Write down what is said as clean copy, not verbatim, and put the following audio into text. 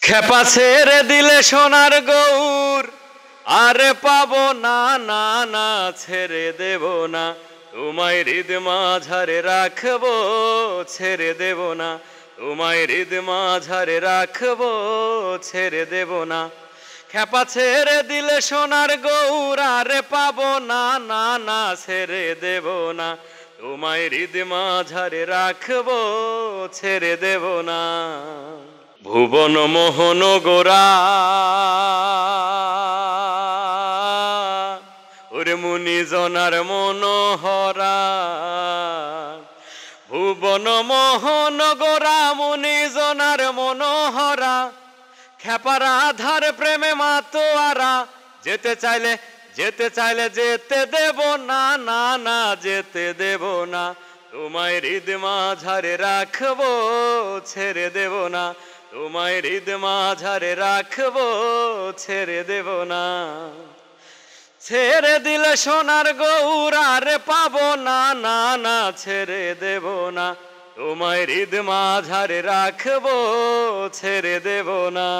খেপা ছেড়ে দিলে সোনার গৌর আরে পাবো না না না ছেড়ে দেব না তোমায় হৃদ মাঝারে রাখবো ছেড়ে দেব না তোমায় হৃদ মাঝারে রাখবো ছেড়ে দেব না খেপা ছেড়ে দিলে সোনার গৌর আরে পাবো না না না ছেড়ে দেব না তোমায় হৃদ মাঝারে রাখবো ছেড়ে দেব না ভুবন মোহন গোরা ওরে মুনিজনার মনোহরা ভুবন মোহন গোরা মুনিজনার মনোহরা খেপার আধার প্রেমে মাতোয়ারা যেতে চাইলে যেতে দেব না না না যেতে দেব না তোমায় হৃদ মাঝারে রাখবো ছেড়ে দেব না তোমায় হৃদ মাঝারে রাখবো ছেড়ে দেব না ছেড়ে দিলে সোনার গৌর আরে পাবো না না না ছেড়ে দেব না তোমায় হৃদ মাঝারে রাখবো ছেড়ে দেব না।